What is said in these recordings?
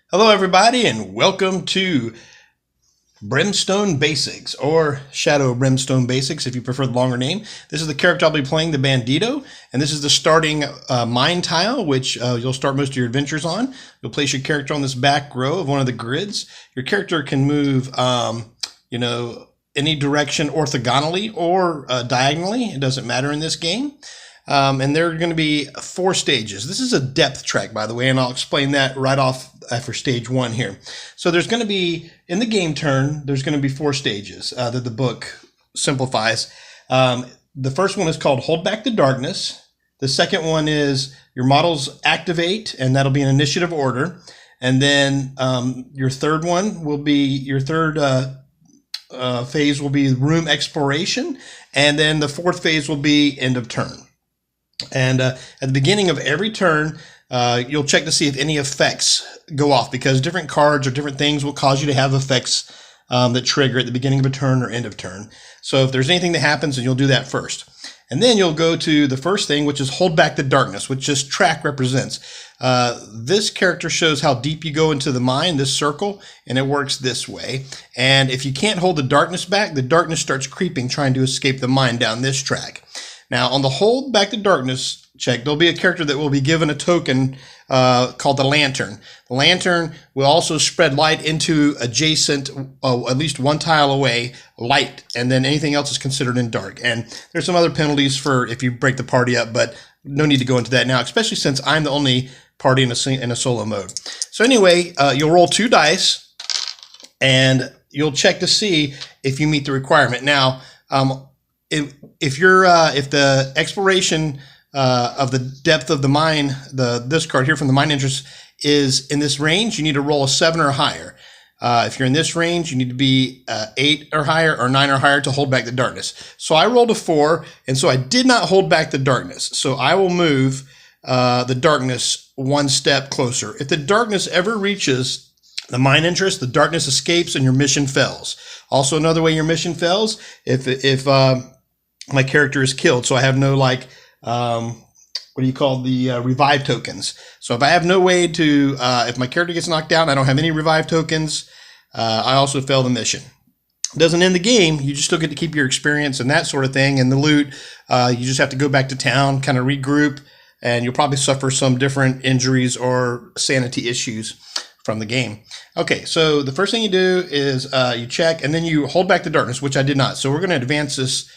Hello, everybody, and welcome to Brimstone Basics, or Shadow Brimstone Basics, if you prefer the longer name. This is the character I'll be playing, the Bandito, and this is the starting mine tile, which you'll start most of your adventures on. You'll place your character on this back row of one of the grids. Your character can move, any direction orthogonally or diagonally. It doesn't matter in this game. And there are going to be 4 stages. This is a depth track, by the way, and I'll explain that right off for stage 1 here. So there's going to be, in the game turn, there's going to be 4 stages that the book simplifies. The first one is called Hold Back the Darkness. The second one is your models activate, and that'll be in initiative order. And then your third one will be, your third phase will be room exploration. And then the 4th phase will be end of turn. And at the beginning of every turn, you'll check to see if any effects go off, because different cards or different things will cause you to have effects that trigger at the beginning of a turn or end of turn. So if there's anything that happens, then you'll do that first. And then you'll go to the first thing, which is Hold Back the Darkness, which this track represents. This character shows how deep you go into the mine, this circle, and it works this way. And if you can't hold the darkness back, the darkness starts creeping, trying to escape the mine down this track. Now, on the Hold Back the Darkness check, there'll be a character that will be given a token called the Lantern. The Lantern will also spread light into adjacent, at least one tile away, light, and then anything else is considered in dark. And there's some other penalties for if you break the party up, but no need to go into that now, especially since I'm the only party in a solo mode. So anyway, you'll roll 2 dice, and you'll check to see if you meet the requirement. Now, if the exploration of the depth of the mine, this card here from the mine interest, is in this range, you need to roll a 7 or higher. If you're in this range, you need to be 8 or higher or 9 or higher to hold back the darkness. So I rolled a 4, and so I did not hold back the darkness. So I will move the darkness 1 step closer. If the darkness ever reaches the mine interest, the darkness escapes and your mission fails. Also, another way your mission fails, if my character is killed. So I have no, what do you call the revive tokens. So if I have no way to, if my character gets knocked down, I don't have any revive tokens, I also fail the mission. It doesn't end the game. You just still get to keep your experience and that sort of thing. And the loot, you just have to go back to town, kind of regroup, and you'll probably suffer some different injuries or sanity issues from the game. Okay, so the first thing you do is you check, and then you hold back the darkness, which I did not. So we're going to advance this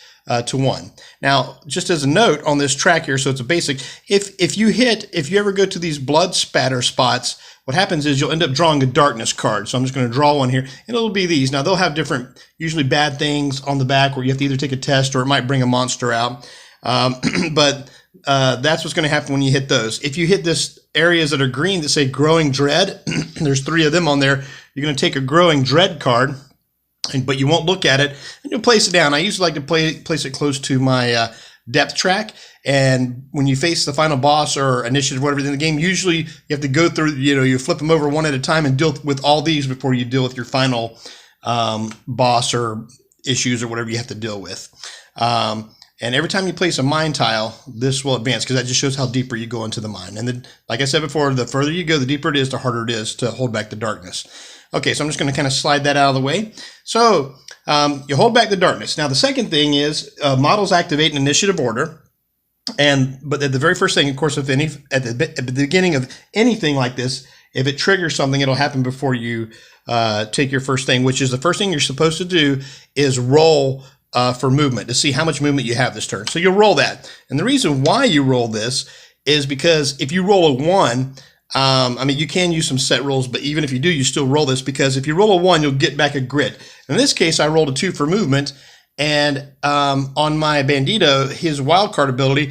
to 1. Now, just as a note on this track here, so it's a basic, if you ever go to these blood spatter spots, what happens is you'll end up drawing a darkness card. So I'm just going to draw one here, and it'll be these. Now, they'll have different, usually bad things on the back where you have to either take a test or it might bring a monster out. But that's what's going to happen when you hit those. If you hit this areas that are green that say Growing Dread, there's 3 of them on there, you're going to take a Growing Dread card, but you won't look at it, and you'll place it down. I usually like to place it close to my depth track, and when you face the final boss or initiative, whatever in the game, usually you have to go through, you flip them over one at a time and deal with all these before you deal with your final boss or issues or whatever you have to deal with. And every time you place a mine tile, this will advance, because that just shows how deeper you go into the mine. And then, like I said before, the further you go, the deeper it is, the harder it is to hold back the darkness. Okay, so I'm just going to kind of slide that out of the way. So you hold back the darkness. Now, the second thing is models activate in initiative order. But at the very first thing, of course, at the beginning of anything like this, if it triggers something, it'll happen before you take your first thing, which is the first thing you're supposed to do is roll for movement to see how much movement you have this turn. So you'll roll that. And the reason why you roll this is because if you roll a 1, you can use some set rolls, but even if you do, you still roll this, because if you roll a 1, you'll get back a grit. In this case, I rolled a 2 for movement, and on my Bandito, his wild card ability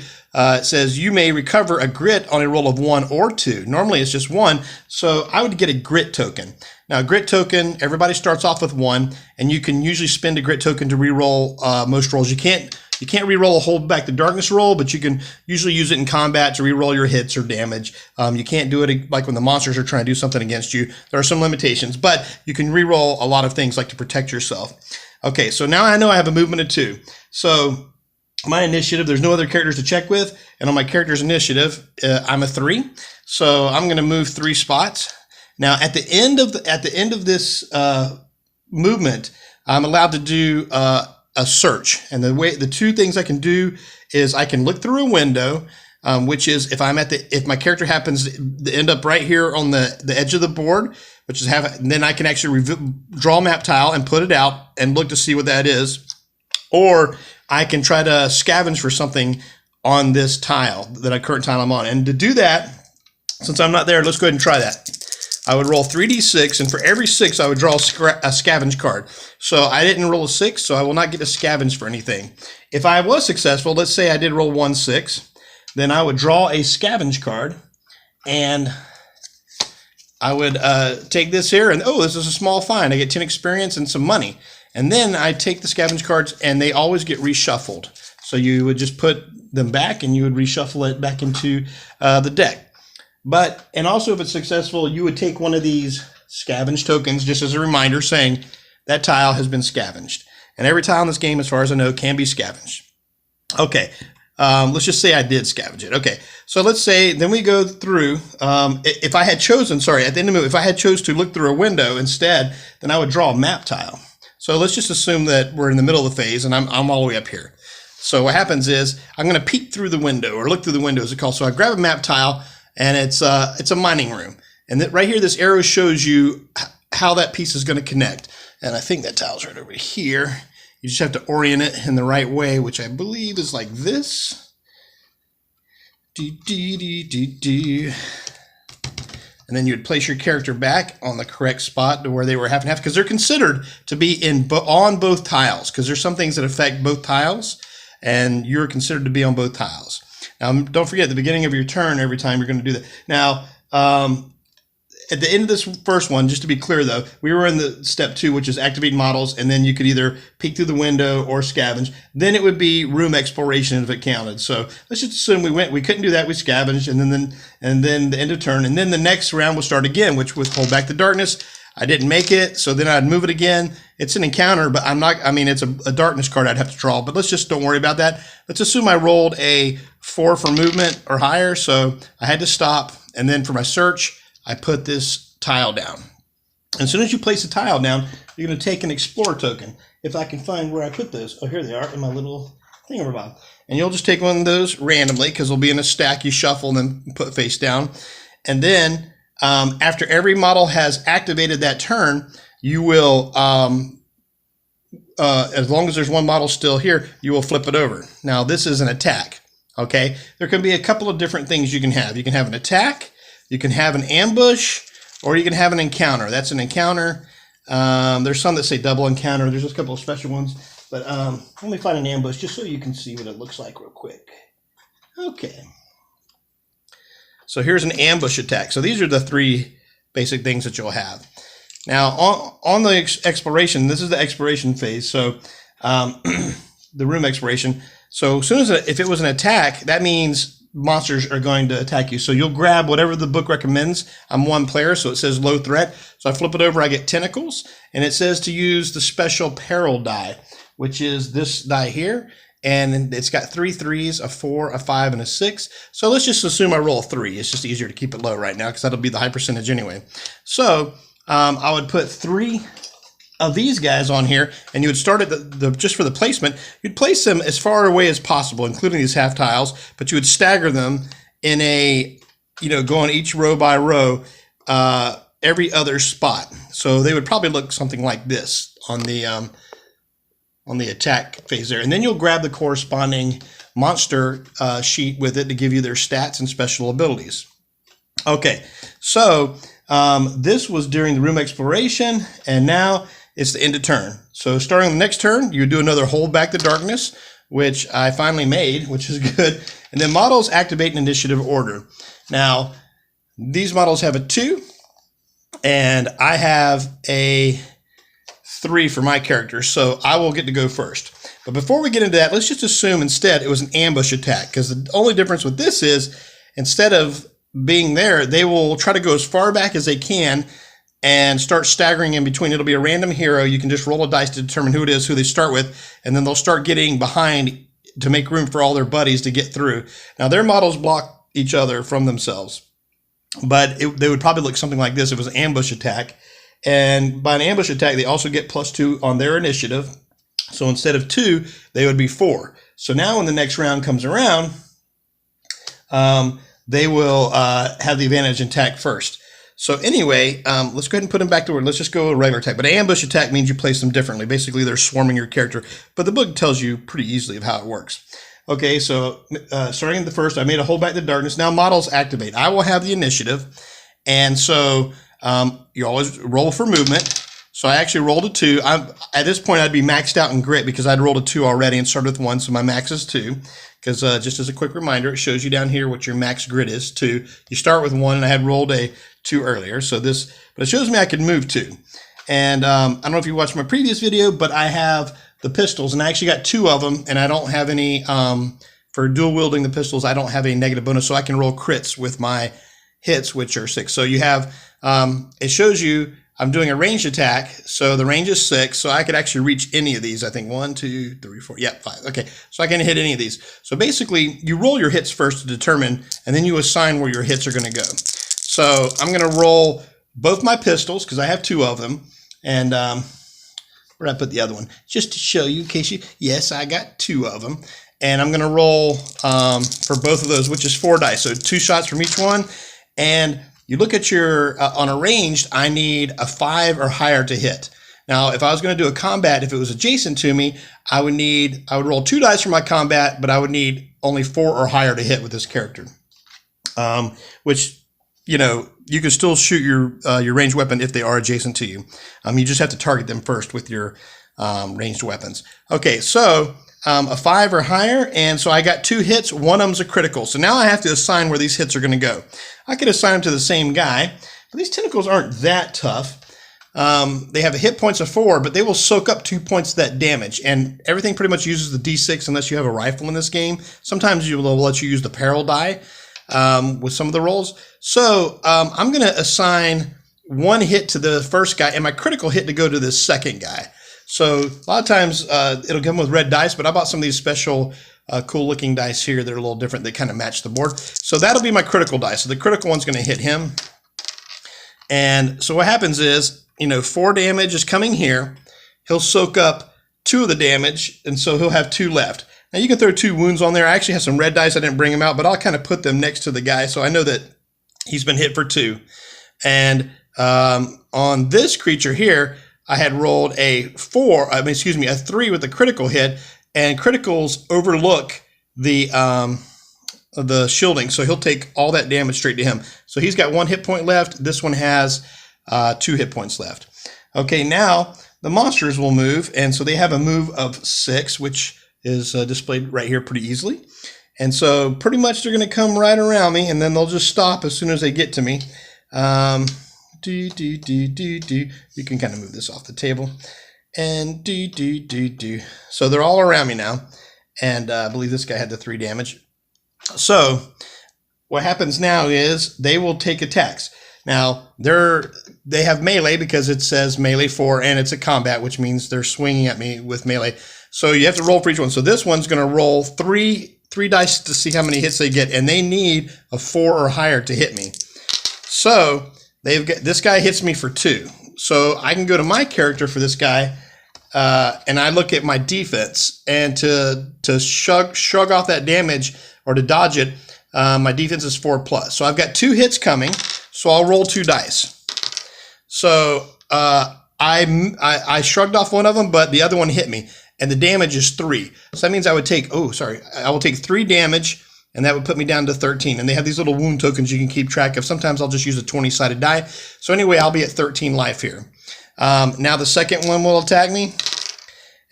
says you may recover a grit on a roll of 1 or 2. Normally, it's just 1, so I would get a grit token. Now, a grit token, everybody starts off with 1, and you can usually spend a grit token to re-roll most rolls. You can't re-roll a Hold Back the Darkness roll, but you can usually use it in combat to re-roll your hits or damage. You can't do it like when the monsters are trying to do something against you. There are some limitations, but you can re-roll a lot of things like to protect yourself. Okay, so now I know I have a movement of 2. So my initiative, there's no other characters to check with, and on my character's initiative, I'm a 3. So I'm going to move 3 spots. Now, at the end of this movement, I'm allowed to do a search. And the two things I can do is I can look through a window, which is if my character happens to end up right here on the edge of the board, which is then I can actually draw a map tile and put it out and look to see what that is. Or I can try to scavenge for something on this tile, current tile I'm on. And to do that, since I'm not there, let's go ahead and try that. I would roll 3d6, and for every 6, I would draw a scavenge card. So I didn't roll a 6, so I will not get to scavenge for anything. If I was successful, let's say I did roll 1 6, then I would draw a scavenge card, and I would take this here, and oh, this is a small find. I get 10 experience and some money. And then I take the scavenge cards, and they always get reshuffled. So you would just put them back, and you would reshuffle it back into the deck. And also if it's successful, you would take one of these scavenge tokens just as a reminder saying that tile has been scavenged. And every tile in this game, as far as I know, can be scavenged. Okay, let's just say I did scavenge it. Okay, so let's say then we go through, if I had chosen, sorry, at the end of the move, if I had chose to look through a window instead, then I would draw a map tile. So let's just assume that we're in the middle of the phase and I'm all the way up here. So what happens is I'm going to peek through the window, or look through the window as it's called. So I grab a map tile, and it's a mining room. And right here, this arrow shows you how that piece is going to connect. And I think that tile's right over here. You just have to orient it in the right way, which I believe is like this. And then you would place your character back on the correct spot to where they were half and half, because they're considered to be on both tiles, because there's some things that affect both tiles, and you're considered to be on both tiles. Now, don't forget, at the beginning of your turn, every time you're going to do that. Now, at the end of this first one, just to be clear, though, we were in the step 2, which is activate models, and then you could either peek through the window or scavenge. Then it would be room exploration if it counted. So let's just assume we couldn't do that. We scavenged, and then the end of turn, and then the next round will start again, which was hold back the darkness. I didn't make it, so then I'd move it again. It's an encounter, but it's a darkness card I'd have to draw, but let's just don't worry about that. Let's assume I rolled a 4 for movement or higher, so I had to stop, and then for my search, I put this tile down. As soon as you place a tile down, you're going to take an Explorer token. If I can find where I put those. Oh, here they are in my little thingamabob. And you'll just take one of those randomly, because they'll be in a stack. You shuffle and then put face down. And then after every model has activated that turn, you will, as long as there's one model still here, you will flip it over. Now, this is an attack. Okay? There can be a couple of different things you can have. You can have an attack, you can have an ambush, or you can have an encounter. That's an encounter. There's some that say double encounter. There's just a couple of special ones. But let me find an ambush just so you can see what it looks like real quick. Okay. So here's an ambush attack. So these are the 3 basic things that you'll have. Now, on the exploration, this is the exploration phase. So the room exploration. So as soon as if it was an attack, that means monsters are going to attack you. So you'll grab whatever the book recommends. I'm 1 player, so it says low threat. So I flip it over, I get tentacles, and it says to use the special peril die, which is this die here. And it's got 3 3s, a 4, a 5, and a 6. So let's just assume I roll a 3. It's just easier to keep it low right now, because that'll be the high percentage anyway. So I would put 3 of these guys on here, and you would start at just for the placement, you'd place them as far away as possible, including these half tiles, but you would stagger them in a, going each row by row, every other spot. So they would probably look something like this on the attack phase there. And then you'll grab the corresponding monster sheet with it to give you their stats and special abilities. Okay, so this was during the room exploration, and now it's the end of turn. So starting the next turn, you do another hold back the darkness, which I finally made, which is good. And then models activate in initiative order. Now, these models have a 2, and I have a 3 for my character, so I will get to go first. But before we get into that, let's just assume instead it was an ambush attack, because the only difference with this is instead of being there, they will try to go as far back as they can and start staggering in between. It'll be a random hero. You can just roll a dice to determine who it is, who they start with, and then they'll start getting behind to make room for all their buddies to get through. Now, their models block each other from themselves. but they would probably look something like this. It was an ambush attack. And by an ambush attack, they also get +2 on their initiative. So instead of 2, they would be 4. So now when the next round comes around, they will have the advantage and attack first. So anyway, let's go ahead and put them back to work. Let's just go a regular attack. But an ambush attack means you place them differently. Basically, they're swarming your character. But the book tells you pretty easily of how it works. Okay, so starting at the first, I made a hold back the darkness. Now models activate. I will have the initiative. And so you always roll for movement. So I actually rolled a 2. At this point, I'd be maxed out in grit because I'd rolled a 2 already and started with 1. So my max is 2. Because just as a quick reminder, it shows you down here what your max grit is, 2. You start with 1, and I had rolled a 2 earlier. So but it shows me I could move 2. And I don't know if you watched my previous video, but I have the pistols, and I actually got 2 of them, and I don't have any, for dual wielding the pistols, I don't have a negative bonus, so I can roll crits with my hits, which are 6. So you have, it shows you, I'm doing a ranged attack, so the range is 6, so I could actually reach any of these. I think 1, 2, 3, 4, yeah, 5. Okay, so I can hit any of these. So basically, you roll your hits first to determine, and then you assign where your hits are going to go. So I'm going to roll both my pistols, because I have 2 of them, and where did I put the other one? Just to show you, in case you, yes, I got 2 of them. And I'm going to roll for both of those, which is 4 dice. So 2 shots from each one, and you look at your, on a ranged, I need a 5 or higher to hit. Now, if I was going to do a combat, if it was adjacent to me, I would roll 2 dice for my combat, but I would need only 4 or higher to hit with this character. Which, you know, you can still shoot your ranged weapon if they are adjacent to you. You just have to target them first with your ranged weapons. Okay, so a 5 or higher, and so I got 2 hits. One of them's a critical. So now I have to assign where these hits are going to go. I could assign them to the same guy, but these tentacles aren't that tough. They have a hit points of 4, but they will soak up 2 points of that damage, and everything pretty much uses the D6 unless you have a rifle in this game. Sometimes they'll let you use the peril die with some of the rolls. So I'm going to assign 1 hit to the first guy and my critical hit to go to this second guy. So a lot of times it'll come with red dice, but I bought some of these special cool looking dice here that are a little different. They kind of match the board. So that'll be my critical dice. So the critical one's going to hit him. And so what happens is, you know, 4 damage is coming here. He'll soak up 2 of the damage, and so he'll have 2 left. Now you can throw 2 wounds on there. I actually have some red dice. I didn't bring them out, but I'll kind of put them next to the guy so I know that he's been hit for 2. And on this creature here, I had rolled a 3 with a critical hit, and criticals overlook the shielding, so he'll take all that damage straight to him. So he's got 1 hit point left. This one has 2 hit points left. Okay, now the monsters will move, and so they have a move of 6, which is displayed right here pretty easily. And so pretty much they're going to come right around me, and then they'll just stop as soon as they get to me. You can kind of move this off the table. And so they're all around me now. And I believe this guy had the 3 damage. So what happens now is they will take attacks. Now they have melee because it says melee 4, and it's a combat, which means they're swinging at me with melee. So you have to roll for each one. So this one's going to roll three dice to see how many hits they get, and they need a 4 or higher to hit me. So this guy hits me for 2. So I can go to my character for this guy, and I look at my defense, and to shrug off that damage or to dodge it, my defense is 4+. So I've got 2 hits coming, so I'll roll 2 dice. So I shrugged off one of them, but the other one hit me, and the damage is 3. So that means I will take 3 damage, and that would put me down to 13. And they have these little wound tokens you can keep track of. Sometimes I'll just use a 20-sided die. So anyway, I'll be at 13 life here. Now the second one will attack me,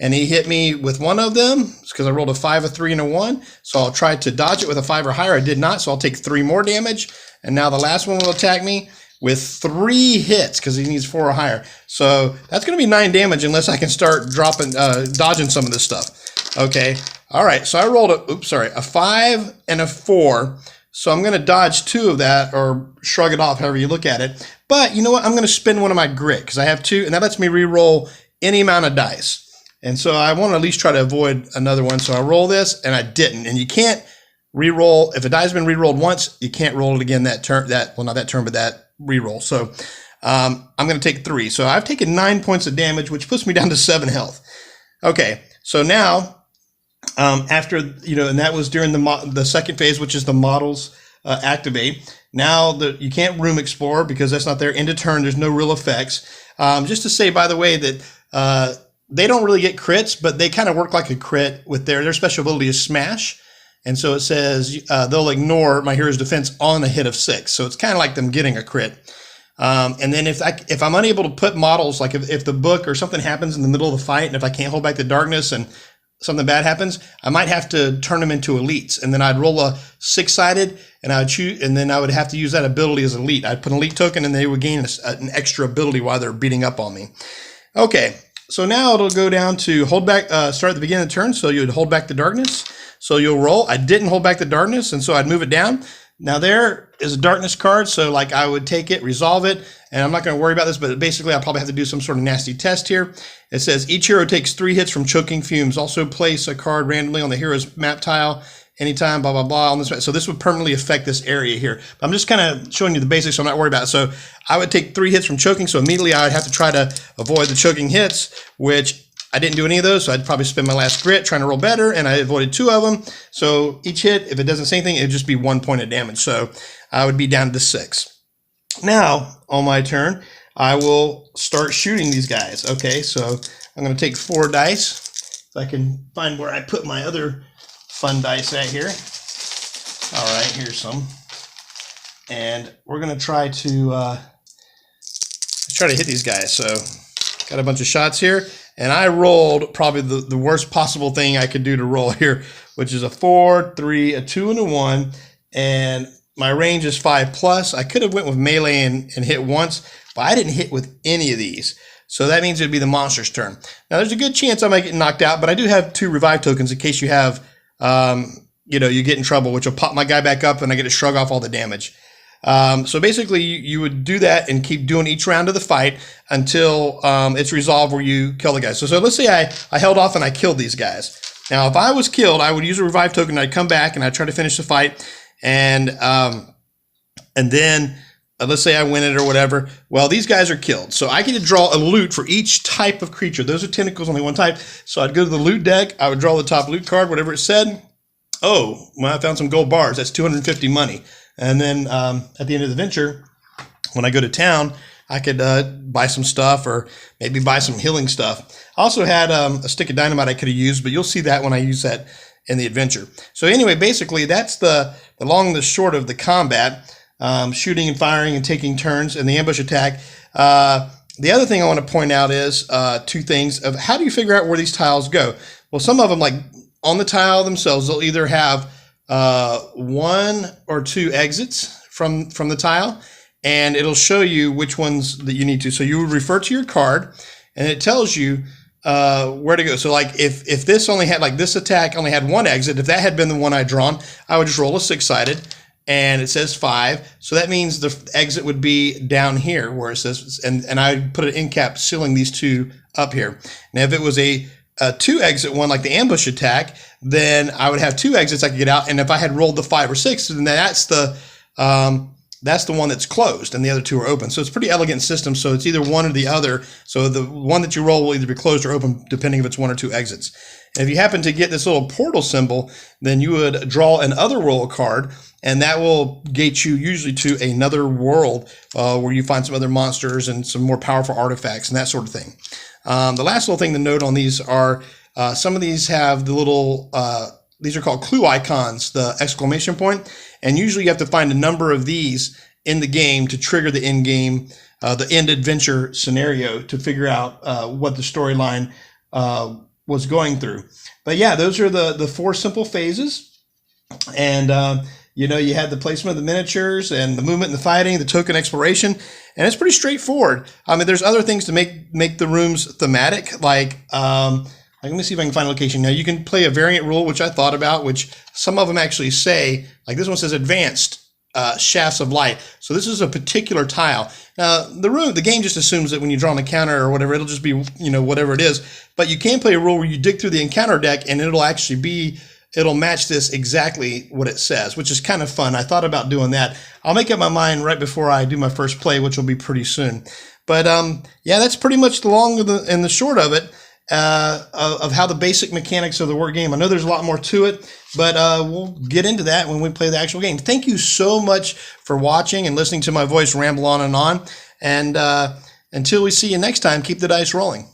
and he hit me with one of them because I rolled a 5, a 3, and a 1. So I'll try to dodge it with a 5 or higher. I did not, so I'll take 3 more damage. And now the last one will attack me with 3 hits because he needs 4 or higher. So that's going to be 9 damage unless I can start dodging some of this stuff. Okay. All right. So I rolled a 5 and a 4. So I'm going to dodge 2 of that, or shrug it off, however you look at it. But you know what? I'm going to spend one of my grit because I have 2, and that lets me re-roll any amount of dice. And so I want to at least try to avoid another one. So I roll this, and I didn't. And you can't reroll. If a die's been rerolled once, you can't roll it again that turn. Well, not that turn, but that reroll. So I'm going to take 3. So I've taken 9 points of damage, which puts me down to 7 health. Okay, so now after, and that was during the second phase, which is the models activate. Now you can't room explore because that's not there. End of turn, there's no real effects. Just to say, by the way, that they don't really get crits, but they kind of work like a crit with their special ability is smash. And so it says they'll ignore my hero's defense on a hit of 6. So it's kind of like them getting a crit. And then if I'm unable to put models, like if the book or something happens in the middle of the fight, and if I can't hold back the darkness and something bad happens, I might have to turn them into elites. And then I'd roll a 6-sided, and I would choose, and then I would have to use that ability as elite. I'd put an elite token, and they would gain an extra ability while they're beating up on me. Okay, so now it'll go down to hold back, start at the beginning of the turn, so you would hold back the darkness. So you'll roll. I didn't hold back the darkness, and so I'd move it down. Now there is a darkness card, so like I would take it, resolve it, and I'm not going to worry about this, but basically I'll probably have to do some sort of nasty test here. It says each hero takes 3 hits from choking fumes. Also place a card randomly on the hero's map tile anytime, blah, blah, blah. On this, so this would permanently affect this area here. But I'm just kind of showing you the basics, so I'm not worried about it. So I would take 3 hits from choking, so immediately I would have to try to avoid the choking hits, which I didn't do any of those, so I'd probably spend my last grit trying to roll better, and I avoided 2 of them. So each hit, if it doesn't say anything, it'd just be 1 point of damage. So I would be down to 6. Now, on my turn, I will start shooting these guys. Okay, so I'm going to take 4 dice. If I can find where I put my other fun dice at here. All right, here's some. And we're going to try to hit these guys. So got a bunch of shots here. And I rolled probably the worst possible thing I could do to roll here, which is a 4, 3, a 2, and a 1. And my range is 5+. I could have went with melee and hit once, but I didn't hit with any of these. So that means it'd be the monster's turn. Now there's a good chance I might get knocked out, but I do have 2 revive tokens in case you have, you get in trouble, which will pop my guy back up and I get to shrug off all the damage. So basically you would do that and keep doing each round of the fight until it's resolved where you kill the guys. So let's say I held off and I killed these guys. Now, if I was killed, I would use a revive token. I'd come back and I'd try to finish the fight. And then let's say I win it or whatever. Well, these guys are killed. So I get to draw a loot for each type of creature. Those are tentacles, only one type. So I'd go to the loot deck. I would draw the top loot card, whatever it said. Oh, well, I found some gold bars. That's 250 money. And then at the end of the venture, when I go to town, I could buy some stuff or maybe buy some healing stuff. I also had a stick of dynamite I could have used, but you'll see that when I use that in the adventure. So anyway, basically, that's the long and the short of the combat, shooting and firing and taking turns and the ambush attack. The other thing I want to point out is 2 things of how do you figure out where these tiles go? Well, some of them, like on the tile themselves, they'll either have 1 or 2 exits from the tile, and it'll show you which ones that you need to. So you would refer to your card, and it tells you where to go. So like if this only had, like this attack only had 1 exit, if that had been the one I'd drawn, I would just roll a 6-sided, and it says 5. So that means the exit would be down here where it says, and I put an end cap sealing these 2 up here. Now if it was a 2 exit one, like the ambush attack, then I would have 2 exits I could get out. And if I had rolled the 5 or 6, then that's the one that's closed and the other 2 are open. So it's a pretty elegant system. So it's either one or the other. So the one that you roll will either be closed or open, depending if it's 1 or 2 exits. And if you happen to get this little portal symbol, then you would draw an otherworld card, and that will gate you usually to another world where you find some other monsters and some more powerful artifacts and that sort of thing. The last little thing to note on these are some of these have the little, these are called clue icons, the exclamation point, and usually you have to find a number of these in the game to trigger the end game, the end adventure scenario to figure out what the storyline was going through. But yeah, those are the 4 simple phases. And you had the placement of the miniatures and the movement and the fighting, the token exploration, and it's pretty straightforward. I mean, there's other things to make the rooms thematic, like let me see if I can find a location. Now, you can play a variant rule, which I thought about, which some of them actually say, like this one says advanced shafts of light. So this is a particular tile. Now, the game just assumes that when you draw an encounter or whatever, it'll just be, whatever it is. But you can play a rule where you dig through the encounter deck and it'll actually be it'll match this exactly what it says, which is kind of fun. I thought about doing that. I'll make up my mind right before I do my first play, which will be pretty soon. But yeah, that's pretty much the long and the short of it, of how the basic mechanics of the word game. I know there's a lot more to it, but we'll get into that when we play the actual game. Thank you so much for watching and listening to my voice ramble on. And until we see you next time, keep the dice rolling.